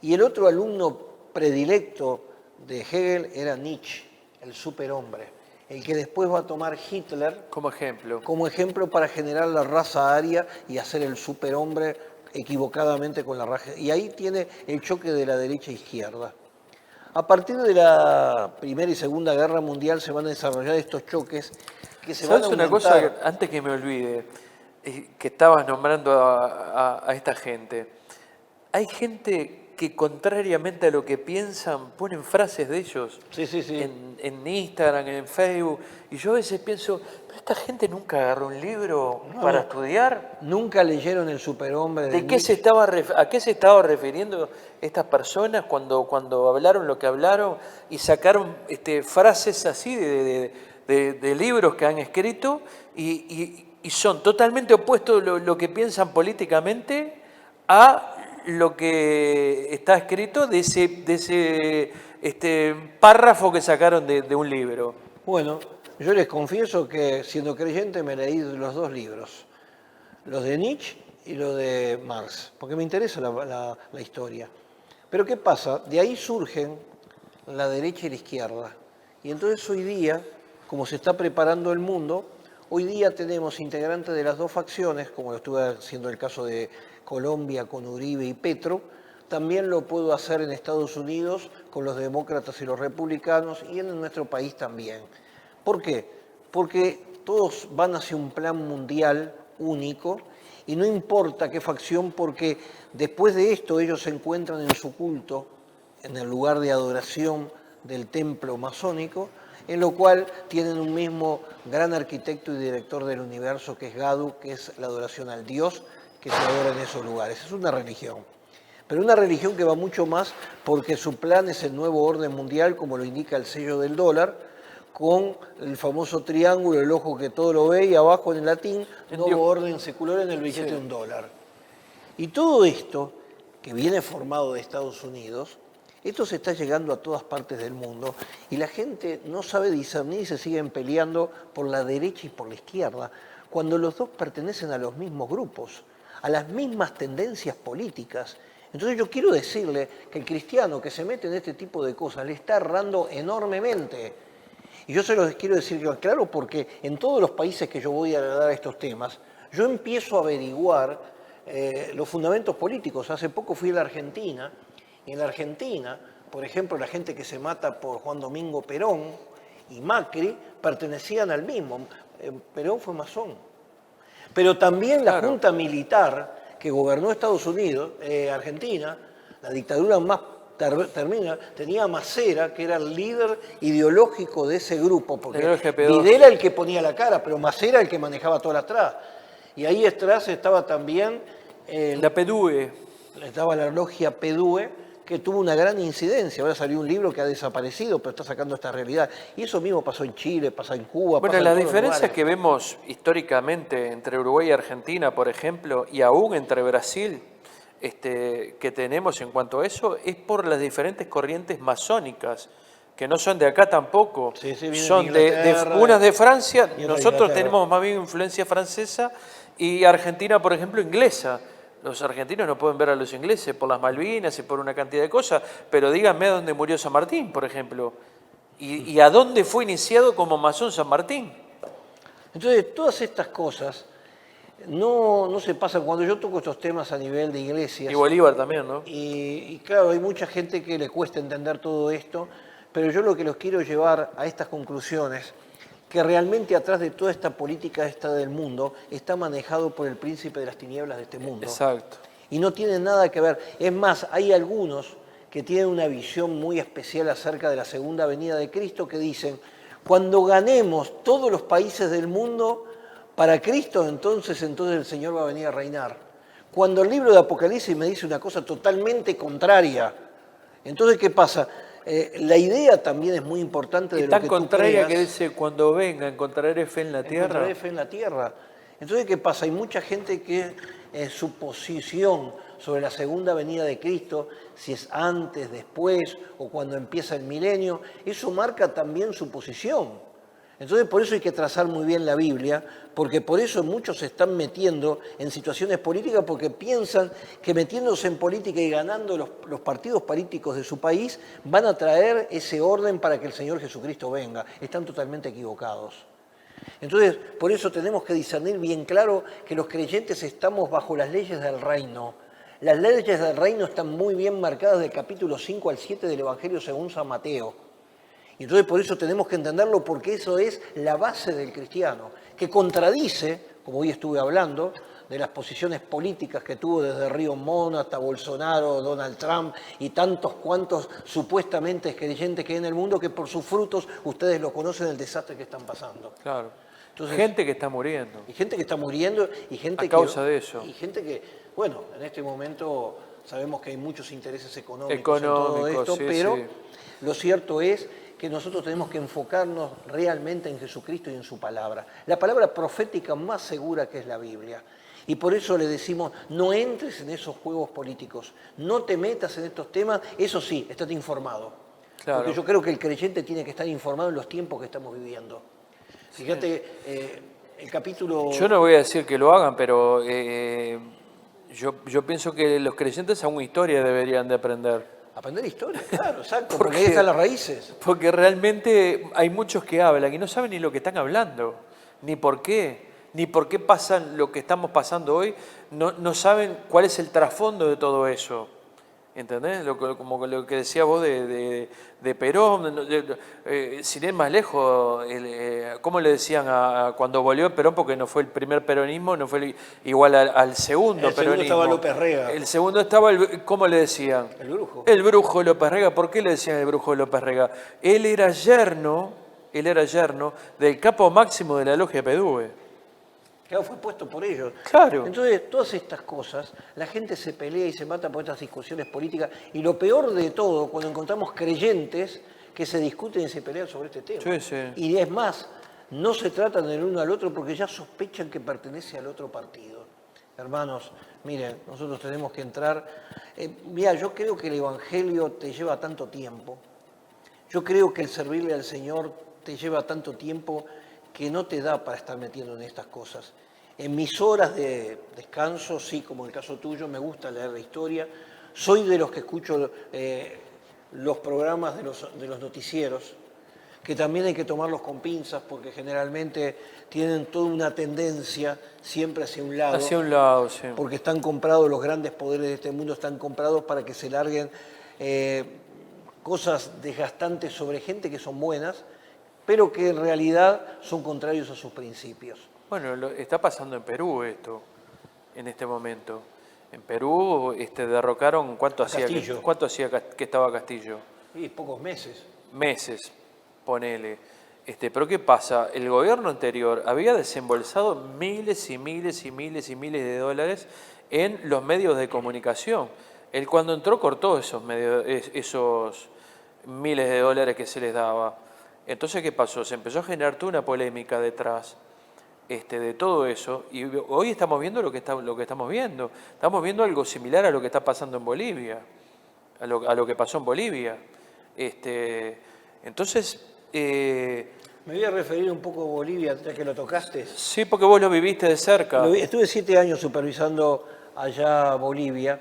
Y el otro alumno predilecto de Hegel era Nietzsche, el superhombre, el que después va a tomar Hitler
Como ejemplo.
para generar la raza aria y hacer el superhombre equivocadamente con la raza. Y ahí tiene el choque de la derecha e izquierda. A partir de la Primera y Segunda Guerra Mundial se van a desarrollar estos choques que se van a
¿Sabes una
aumentar.
cosa, antes que me olvide, que estabas nombrando a esta gente? Hay gente que contrariamente a lo que piensan, ponen frases de ellos
Sí.
en Instagram, en Facebook, y yo a veces pienso, ¿pero esta gente nunca agarró un libro para estudiar?
Nunca leyeron El Superhombre de
¿De qué
Nietzsche.
¿A qué se estaba refiriendo estas personas cuando hablaron lo que hablaron y sacaron frases así de libros que han escrito y son totalmente opuestos lo que piensan políticamente a lo que está escrito de ese párrafo que sacaron de un libro?
Bueno, yo les confieso que siendo creyente me leí los dos libros, los de Nietzsche y los de Marx, porque me interesa la historia. Pero ¿qué pasa? De ahí surgen la derecha y la izquierda. Y entonces hoy día, como se está preparando el mundo, hoy día tenemos integrantes de las dos facciones, como lo estuve haciendo el caso de Colombia con Uribe y Petro, también lo puedo hacer en Estados Unidos con los demócratas y los republicanos y en nuestro país también. ¿Por qué? Porque todos van hacia un plan mundial único y no importa qué facción, porque después de esto ellos se encuentran en su culto, en el lugar de adoración del templo masónico, en lo cual tienen un mismo gran arquitecto y director del universo que es Gadu, que es la adoración al Dios que se adora en esos lugares. Es una religión, pero una religión que va mucho más porque su plan es el nuevo orden mundial, como lo indica el sello del dólar, con el famoso triángulo, el ojo que todo lo ve, y abajo en el latín, nuevo orden secular en el billete de $1. Y todo esto, que viene formado de Estados Unidos, esto se está llegando a todas partes del mundo y la gente no sabe discernir y se siguen peleando por la derecha y por la izquierda, cuando los dos pertenecen a los mismos grupos, a las mismas tendencias políticas. Entonces yo quiero decirle que el cristiano que se mete en este tipo de cosas le está errando enormemente. Y yo se los quiero decir claro porque en todos los países que yo voy a dar estos temas, yo empiezo a averiguar los fundamentos políticos. Hace poco fui a la Argentina, y en la Argentina, por ejemplo, la gente que se mata por Juan Domingo Perón y Macri pertenecían al mismo. Perón fue masón. Pero también la Junta Militar que gobernó Estados Unidos, Argentina, la dictadura más termina, tenía a Macera, que era el líder ideológico de ese grupo, porque Videla el que ponía la cara, pero Macera el que manejaba todo atrás. Y ahí atrás estaba también
la PDUE.
Estaba la logia PDUE, que tuvo una gran incidencia. Ahora salió un libro que ha desaparecido, pero está sacando esta realidad. Y eso mismo pasó en Chile, pasa en Cuba,
bueno,
pasa en
la
todos los
diferencia
lugares.
que vemos históricamente entre Uruguay y Argentina, por ejemplo, y aún entre Brasil, que tenemos en cuanto a eso, es por las diferentes corrientes masónicas, que no son de acá tampoco.
Sí, vienen
son
de Inglaterra,
unas de Francia,
y otras de
nosotros
Inglaterra.
tenemos más bien influencia francesa, y Argentina, por ejemplo, inglesa. Los argentinos no pueden ver a los ingleses por las Malvinas y por una cantidad de cosas, pero díganme a dónde murió San Martín, por ejemplo, y a dónde fue iniciado como masón San Martín.
Entonces, todas estas cosas no se pasan. Cuando yo toco estos temas a nivel de iglesias,
Y Bolívar también, ¿no?
y claro, hay mucha gente que le cuesta entender todo esto, pero yo lo que los quiero llevar a estas conclusiones, que realmente atrás de toda esta política del mundo está manejado por el príncipe de las tinieblas de este mundo.
Exacto.
Y no tiene nada que ver. Es más, hay algunos que tienen una visión muy especial acerca de la segunda venida de Cristo que dicen, cuando ganemos todos los países del mundo para Cristo, entonces el Señor va a venir a reinar. Cuando el libro de Apocalipsis me dice una cosa totalmente contraria, entonces ¿qué pasa? La idea también es muy importante de
Y
lo
tan
que tú
contraria
creas.
que dice, cuando venga, encontraré fe en la tierra.
Encontraré fe en la tierra. Entonces, ¿qué pasa? Hay mucha gente que su posición sobre la segunda venida de Cristo, si es antes, después o cuando empieza el milenio, eso marca también su posición. Entonces, por eso hay que trazar muy bien la Biblia, porque por eso muchos se están metiendo en situaciones políticas, porque piensan que metiéndose en política y ganando los partidos políticos de su país, van a traer ese orden para que el Señor Jesucristo venga. Están totalmente equivocados. Entonces, por eso tenemos que discernir bien claro que los creyentes estamos bajo las leyes del reino. Las leyes del reino están muy bien marcadas del capítulo 5 al 7 del Evangelio según San Mateo. Y entonces por eso tenemos que entenderlo, porque eso es la base del cristiano, que contradice, como hoy estuve hablando, de las posiciones políticas que tuvo desde Río Mono hasta Bolsonaro, Donald Trump y tantos cuantos supuestamente creyentes que hay en el mundo, que por sus frutos ustedes lo conocen, el desastre que están pasando.
Claro.
Entonces,
Gente que está muriendo.
y gente que está muriendo y gente
A causa de eso.
Y gente que, bueno, en este momento sabemos que hay muchos intereses económicos en todo esto,
sí,
pero
sí.
lo cierto es que nosotros tenemos que enfocarnos realmente en Jesucristo y en su palabra. La palabra profética más segura que es la Biblia. Y por eso le decimos, no entres en esos juegos políticos, no te metas en estos temas, eso sí, estate informado.
Claro.
Porque yo creo que el creyente tiene que estar informado en los tiempos que estamos viviendo. Fíjate, el capítulo...
Yo no voy a decir que lo hagan, pero yo pienso que los creyentes aún historia deberían de aprender.
Aprender historia, claro, exacto, porque ahí están las raíces.
Porque realmente hay muchos que hablan y no saben ni lo que están hablando, ni por qué pasan lo que estamos pasando hoy, no saben cuál es el trasfondo de todo eso. ¿Entendés? Como lo que decías vos de Perón, sin ir más lejos, ¿cómo le decían cuando volvió Perón? Porque no fue el primer peronismo, no fue igual al segundo
el
peronismo.
El segundo estaba López Rega.
El segundo estaba, ¿cómo le decían?
El brujo.
El brujo de López Rega. ¿Por qué le decían el brujo de López Rega? Él era yerno del capo máximo de la logia PDUE.
Claro, fue puesto por ellos.
Claro.
Entonces, todas estas cosas, la gente se pelea y se mata por estas discusiones políticas. Y lo peor de todo, cuando encontramos creyentes que se discuten y se pelean sobre este tema.
Sí, sí.
Y es más, no se tratan del uno al otro porque ya sospechan que pertenece al otro partido. Hermanos, miren, nosotros tenemos que entrar... mira, yo creo que el Evangelio te lleva tanto tiempo. Yo creo que el servirle al Señor te lleva tanto tiempo que no te da para estar metiendo en estas cosas. En mis horas de descanso, sí, como en el caso tuyo, me gusta leer la historia. Soy de los que escucho los programas de los noticieros, que también hay que tomarlos con pinzas porque generalmente tienen toda una tendencia siempre hacia un lado.
Hacia un lado, sí.
Porque están comprados, los grandes poderes de este mundo están comprados para que se larguen cosas desgastantes sobre gente que son buenas, pero que en realidad son contrarios a sus principios.
Bueno, está pasando en Perú esto, en este momento. En Perú derrocaron, ¿cuánto hacía que estaba Castillo?
Sí, pocos meses.
Meses, ponele. Pero ¿qué pasa? El gobierno anterior había desembolsado miles y miles y miles y miles de dólares en los medios de comunicación. Él cuando entró cortó esos miles de dólares que se les daba. Entonces, ¿qué pasó? Se empezó a generar toda una polémica detrás de todo eso, y hoy estamos viendo lo que estamos viendo. Estamos viendo algo similar a lo que está pasando en Bolivia, a lo que pasó en Bolivia. Entonces...
Me voy a referir un poco a Bolivia, ya que lo tocaste.
Sí, porque vos lo viviste de cerca.
Estuve 7 años supervisando allá Bolivia,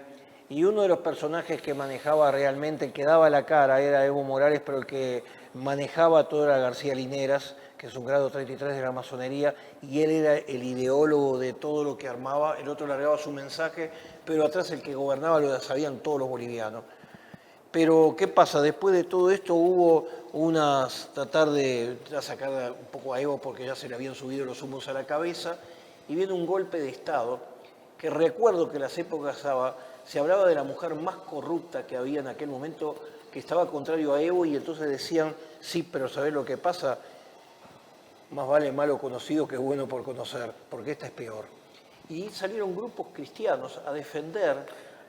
y uno de los personajes que manejaba realmente, el que daba la cara, era Evo Morales, pero el que manejaba todo era García Lineras, que es un grado 33 de la masonería, y él era el ideólogo de todo lo que armaba, el otro largaba su mensaje, pero atrás el que gobernaba lo sabían todos los bolivianos. Pero, ¿qué pasa? Después de todo esto hubo tratar de sacar un poco a Evo porque ya se le habían subido los humos a la cabeza, y viene un golpe de Estado, que recuerdo que en las épocas se hablaba de la mujer más corrupta que había en aquel momento, que estaba contrario a Evo, y entonces decían, sí, pero ¿sabés lo que pasa? Más vale malo conocido que bueno por conocer, porque esta es peor. Y salieron grupos cristianos a defender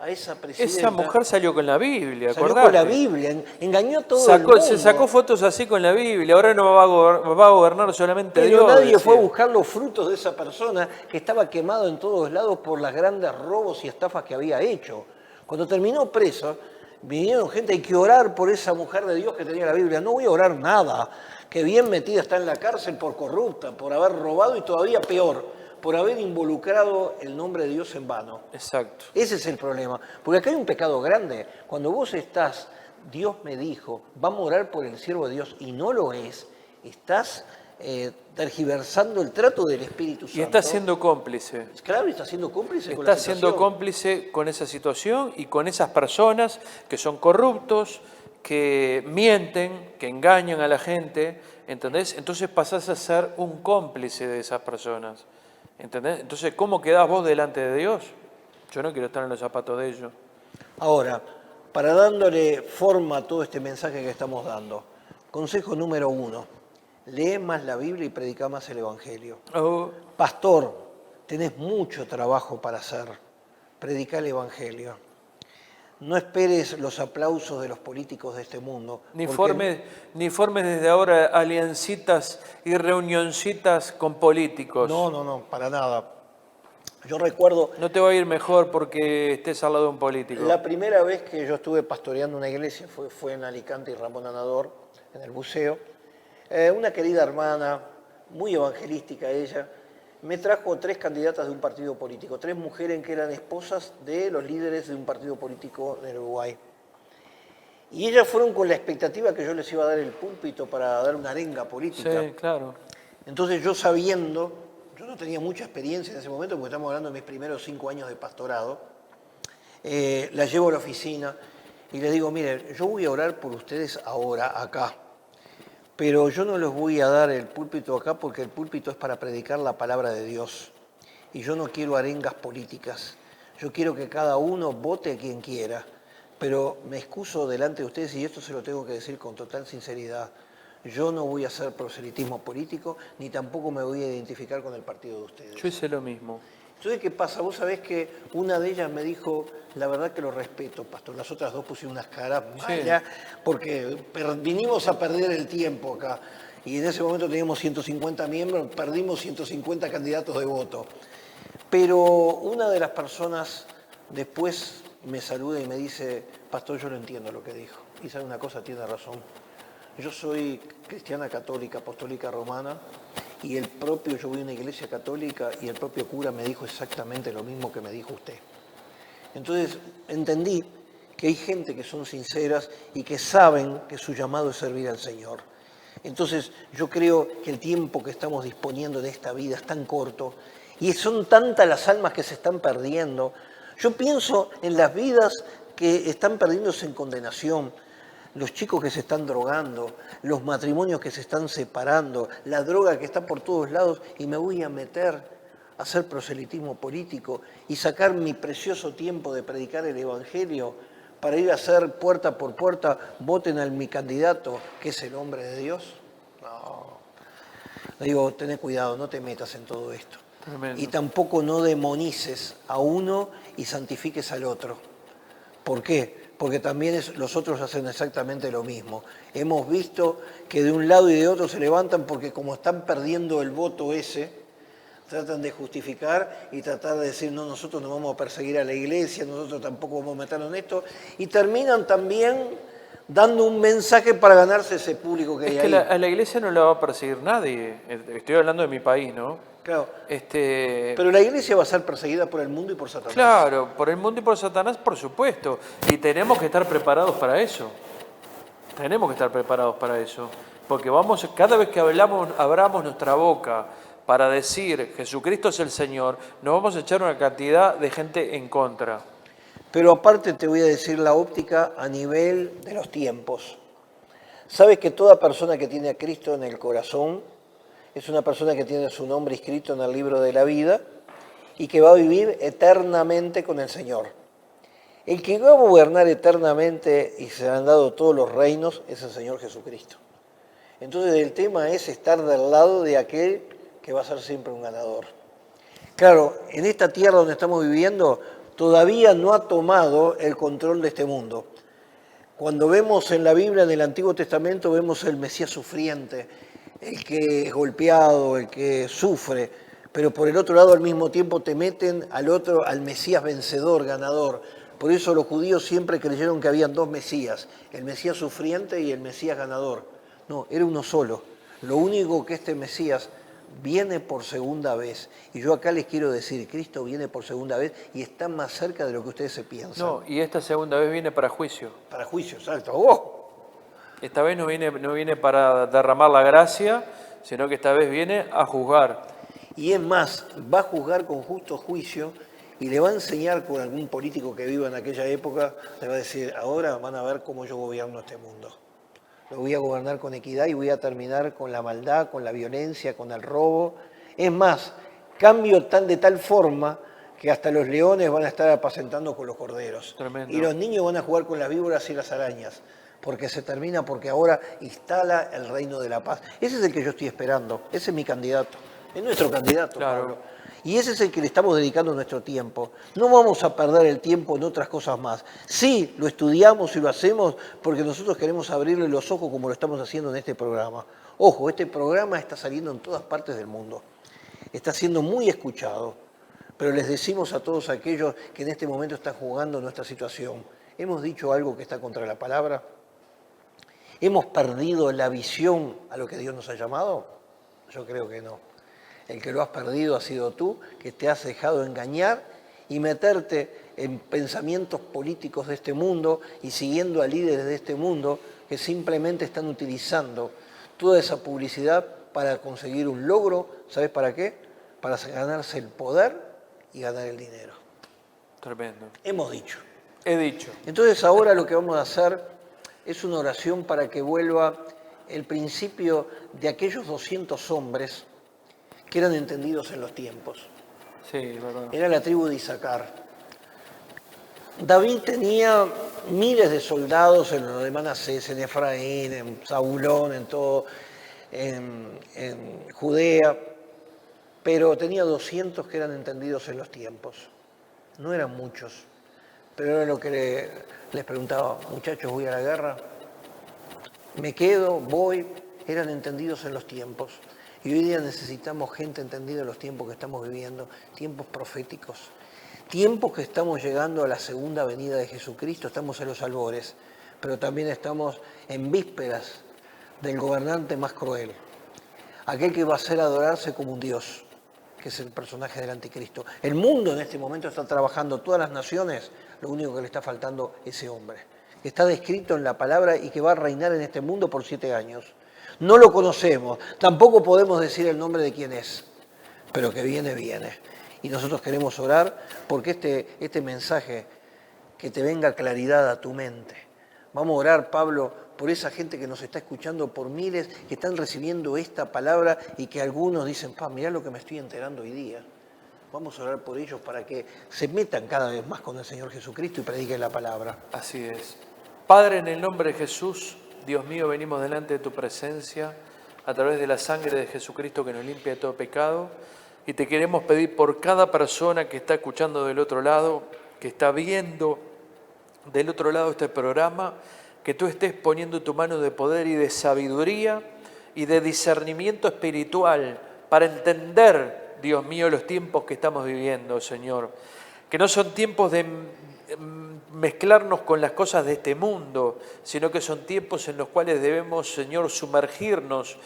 a esa presidenta.
Esa mujer salió con la Biblia,
salió
acordate.
Con la Biblia, engañó a todo el mundo.
Se sacó fotos así con la Biblia, ahora no va a gobernar solamente
pero
Dios.
Pero nadie
decía.
fue a buscar los frutos de esa persona que estaba quemado en todos lados por las grandes robos y estafas que había hecho. Cuando terminó presa, vinieron gente, hay que orar por esa mujer de Dios que tenía la Biblia. No voy a orar nada, que bien metida está en la cárcel por corrupta, por haber robado y todavía peor, por haber involucrado el nombre de Dios en vano.
Exacto.
Ese es el problema. Porque acá hay un pecado grande. Cuando vos Dios me dijo, vamos a orar por el siervo de Dios, y no lo es, estás tergiversando el trato del Espíritu Santo.
Y está siendo cómplice.
Claro, está siendo cómplice con
Está
la
siendo
situación.
cómplice con esa situación y con esas personas que son corruptos, que mienten, que engañan a la gente, ¿entendés? Entonces pasás a ser un cómplice de esas personas, ¿entendés? Entonces, ¿cómo quedás vos delante de Dios? Yo no quiero estar en los zapatos de ellos.
Ahora, para dándole forma a todo este mensaje que estamos dando, consejo número 1, lee más la Biblia y predica más el Evangelio.
Oh,
Pastor, tenés mucho trabajo para hacer, predica el Evangelio. No esperes los aplausos de los políticos de este mundo.
ni
porque
formes desde ahora aliancitas y reunioncitas con políticos.
No, para nada. Yo recuerdo
No te va a ir mejor porque estés al lado de un político.
la primera vez que yo estuve pastoreando una iglesia, fue en Alicante y Ramón Anador, en el buceo. Una querida hermana, muy evangelística ella, me trajo 3 candidatas de un partido político, 3 mujeres que eran esposas de los líderes de un partido político del Uruguay. Y ellas fueron con la expectativa que yo les iba a dar el púlpito para dar una arenga política.
Sí, claro.
Entonces yo sabiendo, yo no tenía mucha experiencia en ese momento porque estamos hablando de mis primeros 5 años de pastorado, la llevo a la oficina y les digo, mire, yo voy a orar por ustedes ahora, acá, pero yo no les voy a dar el púlpito acá porque el púlpito es para predicar la palabra de Dios y yo no quiero arengas políticas, yo quiero que cada uno vote a quien quiera, pero me excuso delante de ustedes y esto se lo tengo que decir con total sinceridad. Yo no voy a hacer proselitismo político, ni tampoco me voy a identificar con el partido de ustedes.
Yo hice lo mismo.
Entonces, ¿qué pasa? Vos sabés que una de ellas me dijo, la verdad que lo respeto, pastor. Las otras 2 pusieron unas caras malas, porque vinimos a perder el tiempo acá. Y en ese momento teníamos 150 miembros, perdimos 150 candidatos de voto. Pero una de las personas después me saluda y me dice, pastor, yo no entiendo lo que dijo. Y sabe una cosa, tiene razón. Yo soy cristiana católica, apostólica romana, y yo voy a una iglesia católica y el propio cura me dijo exactamente lo mismo que me dijo usted. Entonces entendí que hay gente que son sinceras y que saben que su llamado es servir al Señor. Entonces yo creo que el tiempo que estamos disponiendo de esta vida es tan corto y son tantas las almas que se están perdiendo. Yo pienso en las vidas que están perdiéndose en condenación, los chicos que se están drogando, los matrimonios que se están separando, la droga que está por todos lados y me voy a meter a hacer proselitismo político y sacar mi precioso tiempo de predicar el Evangelio para ir a hacer puerta por puerta, voten a mi candidato, que es el hombre de Dios. No. Le digo, tené cuidado, no te metas en todo esto.
Tremendo.
Y tampoco no demonices a uno y santifiques al otro. ¿Por qué? Porque también los otros hacen exactamente lo mismo. Hemos visto que de un lado y de otro se levantan porque como están perdiendo el voto ese, tratan de justificar y tratar de decir, no, nosotros no vamos a perseguir a la iglesia, nosotros tampoco vamos a meternos en esto, y terminan también dando un mensaje para ganarse ese público que hay ahí.
A la iglesia no la va a perseguir nadie. Estoy hablando de mi país, ¿no?
Claro. Pero la iglesia va a ser perseguida por el mundo y por Satanás.
Claro, por el mundo y por Satanás, por supuesto. Y tenemos que estar preparados para eso. Tenemos que estar preparados para eso. Porque cada vez que abramos nuestra boca para decir Jesucristo es el Señor, nos vamos a echar una cantidad de gente en contra.
Pero aparte te voy a decir la óptica a nivel de los tiempos. Sabes que toda persona que tiene a Cristo en el corazón es una persona que tiene su nombre escrito en el libro de la vida y que va a vivir eternamente con el Señor. El que va a gobernar eternamente y se han dado todos los reinos es el Señor Jesucristo. Entonces el tema es estar del lado de aquel que va a ser siempre un ganador. Claro, en esta tierra donde estamos viviendo todavía no ha tomado el control de este mundo. Cuando vemos en la Biblia, en el Antiguo Testamento, vemos el Mesías sufriente, el que es golpeado, el que sufre, pero por el otro lado al mismo tiempo te meten al Mesías vencedor, ganador. Por eso los judíos siempre creyeron que habían 2 Mesías, el Mesías sufriente y el Mesías ganador. No, era uno solo. Lo único que este Mesías viene por segunda vez. Y yo acá les quiero decir, Cristo viene por segunda vez y está más cerca de lo que ustedes se piensan.
No, y esta segunda vez viene para juicio.
Para juicio, exacto. ¡Oh!
Esta vez no viene para derramar la gracia, sino que esta vez viene a juzgar.
Y es más, va a juzgar con justo juicio y le va a enseñar con algún político que viva en aquella época, le va a decir, ahora van a ver cómo yo gobierno este mundo. Lo voy a gobernar con equidad y voy a terminar con la maldad, con la violencia, con el robo. Es más, cambio de tal forma que hasta los leones van a estar apacentando con los corderos.
Tremendo.
Y los niños van a jugar con las víboras y las arañas, porque se termina, porque ahora instala el reino de la paz. Ese es el que yo estoy esperando, ese es mi candidato, es nuestro candidato,
Claro.
Pablo. Y ese es el que le estamos dedicando nuestro tiempo. No vamos a perder el tiempo en otras cosas más. Sí, lo estudiamos y lo hacemos porque nosotros queremos abrirle los ojos como lo estamos haciendo en este programa. Ojo, este programa está saliendo en todas partes del mundo. Está siendo muy escuchado. Pero les decimos a todos aquellos que en este momento están jugando nuestra situación, ¿hemos dicho algo que está contra la palabra? ¿Hemos perdido la visión a lo que Dios nos ha llamado? Yo creo que no. El que lo has perdido ha sido tú, que te has dejado engañar y meterte en pensamientos políticos de este mundo y siguiendo a líderes de este mundo que simplemente están utilizando toda esa publicidad para conseguir un logro. ¿Sabes para qué? Para ganarse el poder y ganar el dinero.
Tremendo.
Hemos dicho.
He dicho.
Entonces ahora lo que vamos a hacer es una oración para que vuelva el principio de aquellos 200 hombres que eran entendidos en los tiempos.
Sí, verdad.
Era la tribu de Isaacar. David tenía miles de soldados en lo de Manasés, en Efraín, en Zabulón, en todo, en Judea, pero tenía 200 que eran entendidos en los tiempos. No eran muchos, pero era lo que les preguntaba, muchachos, ¿voy a la guerra? ¿Me quedo? ¿Voy? Eran entendidos en los tiempos. Y hoy día necesitamos gente entendida en los tiempos que estamos viviendo, tiempos proféticos, tiempos que estamos llegando a la segunda venida de Jesucristo, estamos en los albores, pero también estamos en vísperas del gobernante más cruel, aquel que va a hacer adorarse como un Dios, que es el personaje del anticristo. El mundo en este momento está trabajando, todas las naciones, lo único que le está faltando es ese hombre, que está descrito en la palabra y que va a reinar en este mundo por 7 años. No lo conocemos, tampoco podemos decir el nombre de quién es, pero que viene, viene. Y nosotros queremos orar porque este mensaje, que te venga claridad a tu mente. Vamos a orar, Pablo, por esa gente que nos está escuchando, por miles que están recibiendo esta palabra y que algunos dicen, mirá lo que me estoy enterando hoy día. Vamos a orar por ellos para que se metan cada vez más con el Señor Jesucristo y prediquen la palabra.
Así es. Padre, en el nombre de Jesús, Dios mío, venimos delante de tu presencia a través de la sangre de Jesucristo que nos limpia de todo pecado y te queremos pedir por cada persona que está escuchando del otro lado, que está viendo del otro lado este programa, que tú estés poniendo tu mano de poder y de sabiduría y de discernimiento espiritual para entender, Dios mío, los tiempos que estamos viviendo, Señor. Que no son tiempos de mezclarnos con las cosas de este mundo, sino que son tiempos en los cuales debemos, Señor, sumergirnos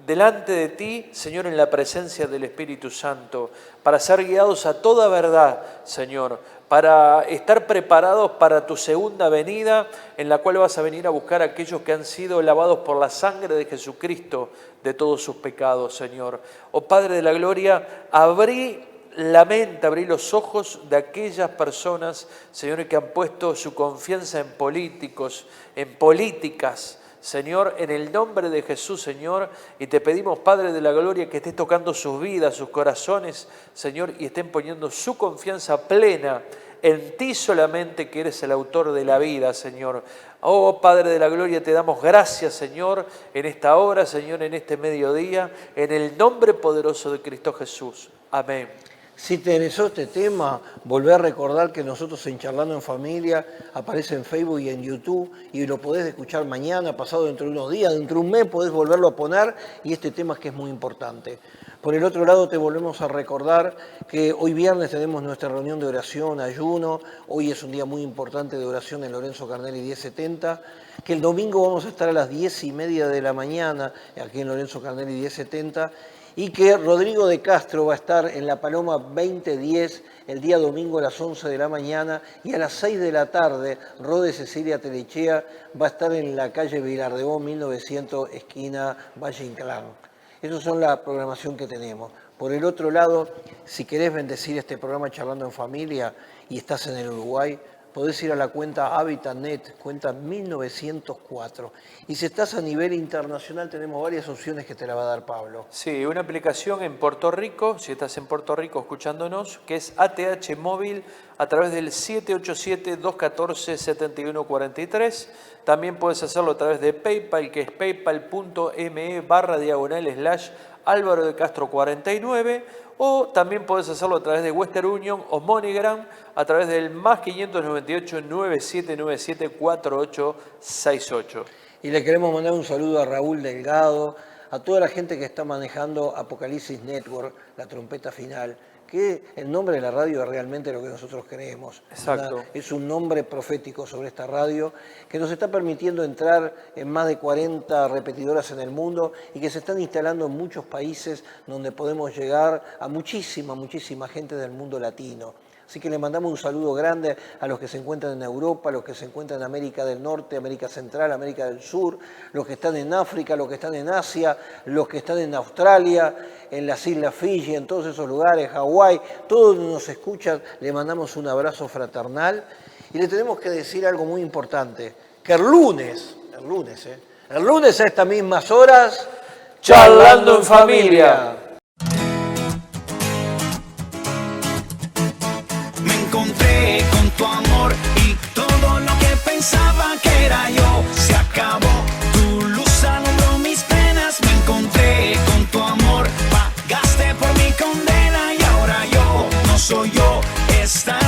delante de ti, Señor, en la presencia del Espíritu Santo, para ser guiados a toda verdad, Señor, para estar preparados para tu segunda venida, en la cual vas a venir a buscar a aquellos que han sido lavados por la sangre de Jesucristo de todos sus pecados, Señor. Oh Padre de la Gloria, abrí la mente, abrí los ojos de aquellas personas, Señor, que han puesto su confianza en políticos, en políticas, Señor, en el nombre de Jesús, Señor, y te pedimos, Padre de la Gloria, que estés tocando sus vidas, sus corazones, Señor, y estén poniendo su confianza plena en ti solamente, que eres el autor de la vida, Señor. Oh, Padre de la Gloria, te damos gracias, Señor, en esta hora, Señor, en este mediodía, en el nombre poderoso de Cristo Jesús. Amén.
Si te interesó este tema, volvé a recordar que nosotros en Charlando en Familia aparece en Facebook y en YouTube y lo podés escuchar mañana, pasado dentro de unos días, dentro de un mes podés volverlo a poner y este tema es que es muy importante. Por el otro lado te volvemos a recordar que hoy viernes tenemos nuestra reunión de oración, ayuno, hoy es un día muy importante de oración en Lorenzo Carnelli 1070, que el domingo vamos a estar a las 10:30 de la mañana aquí en Lorenzo Carnelli 1070, y que Rodrigo de Castro va a estar en La Paloma 2010 el día domingo a las 11 de la mañana y a las 6 de la tarde Rode Cecilia Telechea va a estar en la calle Vilar de Bo 1900 esquina Valle Inclán. Esas son la programación que tenemos. Por el otro lado, si querés bendecir este programa Charlando en Familia y estás en el Uruguay, podés ir a la cuenta HabitatNet, cuenta 1904. Y si estás a nivel internacional, tenemos varias opciones que te la va a dar Pablo.
Sí, una aplicación en Puerto Rico, si estás en Puerto Rico escuchándonos, que es ATH Móvil a través del 787-214-7143. También puedes hacerlo a través de PayPal, que es paypal.me/Álvaro de Castro 49. O también puedes hacerlo a través de Western Union o MoneyGram a través del +598 9797 4868.
Y le queremos mandar un saludo a Raúl Delgado, a toda la gente que está manejando Apocalipsis Network, la trompeta final, que el nombre de la radio es realmente lo que nosotros creemos.
Exacto.
Es un nombre profético sobre esta radio que nos está permitiendo entrar en más de 40 repetidoras en el mundo y que se están instalando en muchos países donde podemos llegar a muchísima gente del mundo latino. Así que le mandamos un saludo grande a los que se encuentran en Europa, a los que se encuentran en América del Norte, América Central, América del Sur, los que están en África, los que están en Asia, los que están en Australia, en las Islas Fiji, en todos esos lugares, Hawái, todos nos escuchan, le mandamos un abrazo fraternal y le tenemos que decir algo muy importante, que el lunes a estas mismas horas,
Charlando en Familia.
Me encontré con tu amor y todo lo que pensaba que era yo se acabó. Tu luz alumbró mis penas. Me encontré con tu amor, pagaste por mi condena y ahora yo no soy yo. Esta